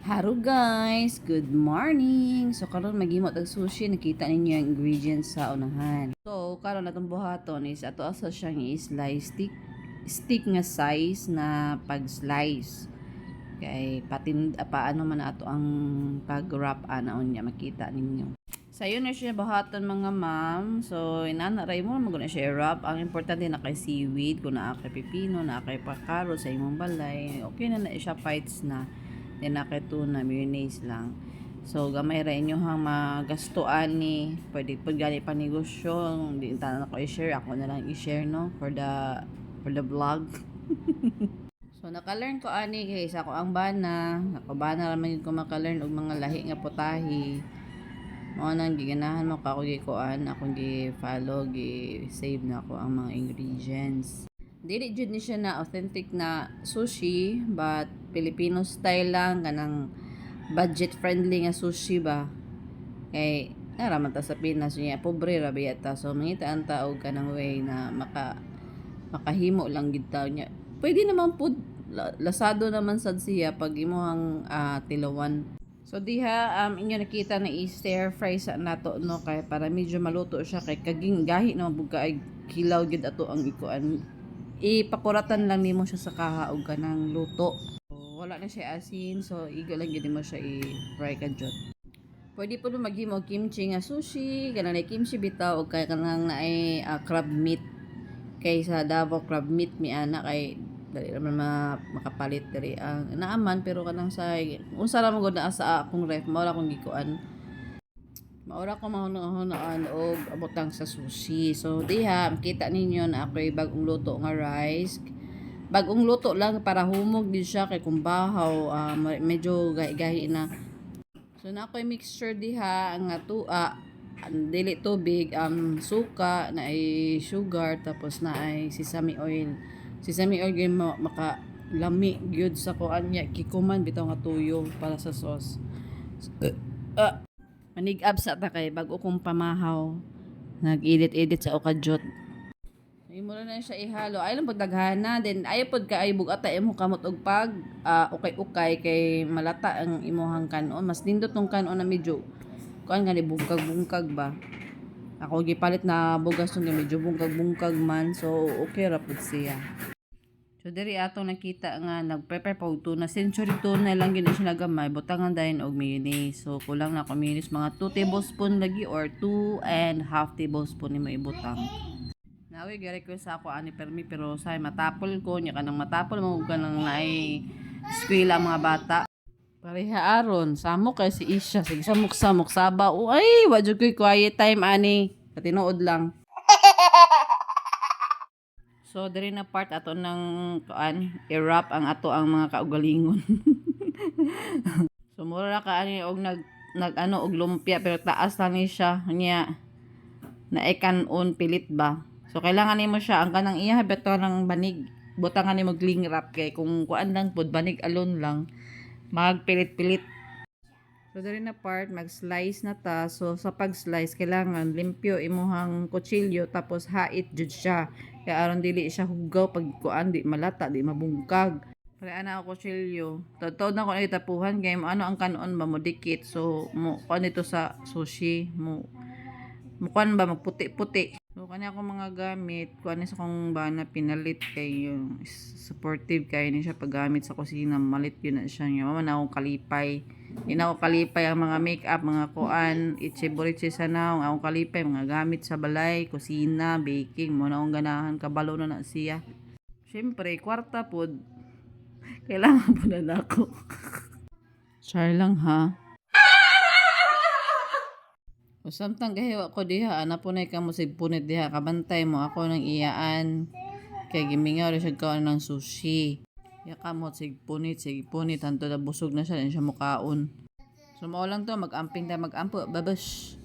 Hello guys, good morning. So karon maghimo tag sushi, nakita ninyo yung ingredients sa unahan. So karon natong buhaton is ato asa siyang i-slice stick nga size na pag-slice. Kay paano man ato ang pag-wrap anaon niya makita ninyo. Sayo na siya buhaton mga ma'am. So inanaray mo magud na siya i-wrap. Ang importante na kay seaweed, kung naa kay pipino, naa kay pakaro sa imong balay. Okay na siya bites na. Then tuna, mayonnaise lang. So gamay ra inyohang magastuan ni pwede pud gani pa negosyo, di ta na ko i-share, ako na lang i-share no for the vlog. So naka-learn ko ani guys, ako ang bana, ako bana ra man ko maka-learn og mga lahi nga putahe. Mao nang giganahan mo ka ako gikuan, akong gi-follow, gi-save na ako ang mga ingredients. Dili jud ni siya na authentic na sushi, but Filipino style lang, kanang budget friendly nga sushi ba. Kay naraman ta sa Pinas niya, pobre ra biya ta. So mangita ang tao kanang way na makahimo lang gid taw niya. Pwede naman pud lasado naman sad siya pag imong tilawan. So diha inyo nakita na i-stir fry sa nato no, kay para medyo maluto siya, kay kaging gahi na buga ay kilaw gid ato ang ikuan. Ipakuratan lang nimo siya sa kaha og kanang luto. So, wala na siya asin, so igo lang gid mo siya i-fry kadjot. Pwede po maghimo kimchi nga sushi, kanang kimchi bitaw og kay kanang naay crab meat. Kay sa Davao crab meat mi ana kay dali naman makapalit diri ang naaman, pero kanang sa unsa ra mo gud naa sa akong ref mao ra akong gikuan. Maura ko mahunahunaan og abotang sa sushi. So diha makita ninyo na ako'y bagong luto nga rice. Bagong luto lang para humog din siya, kay kung bahaw medyo gahi na. So na ako'y mixture diha nga dili tubig, suka na ay sugar, tapos na ay sesame oil. Sesame oil gyud maka lami gyud sa kuan niya, kikuman bitaw nga tuyo para sa sauce. Manigab sa ta kay bago kong pamahaw. Nag-edit sa okadyot. Imo na siya ihalo. Ay lang pagdaghana, then ay pod ka ay bugata imo kamot og pag ukay-ukay kay malata ang imuhang kanon. Mas nindot tong kanon na medyo kuan nga ni bungkag-bungkag ba. Ako gipalit na bugas nga medyo bungkag-bungkag man, so okay ra pud siya. So diri atong nakita nga nag-prepare pa og tuna. Century tuna lang gyud siya nagamay, butangan dayon og mayonnaise. So kulang na ko mayonnaise mga 2 tablespoon lagi or 2.5 tablespoon nimo ibutang. Nawi gi-request ako ani permi, pero say matapol ko nya kanang matapol mo kanang naay eskwela mga bata. Pareha aron samok kay si Isha, sige samok-samok sabaw. Ay wa jud koy quiet time ani. Katinuod lang. So diri na part ato ng i-wrap ang ato ang mga kaugalingon. So mura ka ani og nag og lumpia, pero taas lang ni siya niya na kanon pilit ba. So kailangan nimo siya ang kanang iya beto ng banig. Butangan nimo cling wrap, kay kung kuan lang pud banig alone lang magpilit-pilit. So diri na part mag-slice na ta. So sa pag-slice kailangan limpyo imuhang kutsilyo, tapos hait jud siya. Kaya aron dili siya hugaw pag kuan, di malata, di mabungkag. Para ana ako kutsilyo. Totoo na ko na itapuhan kay ano ang kanon ba mo dikit. So mo kuan ito sa sushi mo kuan ba magputi-puti. So kani ako mga gamit, kuan sa kong bana pinalit kay yung supportive kay ni siya paggamit sa kusina, malit yun na siya. Mama na akong kalipay. Di na ako kalipay ang mga makeup, mga kuan, itche-boriche sa naong akong kalipay, mga gamit sa balay, kusina, baking, mo na akong ganahan, kabalo na siya. Siyempre, kwarta pod. Kailangan po na ako. Char lang ha. O samtang gahiwa ko diha, ana po na ka mo sigpunit diha, kabantay mo ako ng iyaan. Kay gimingaw rin siya kaon ng sushi. Ya kamot sigpunit, hanto na busog na siya, din siya mukaon. So mao lang to, mag-amping tayo, mag-ampo, babash.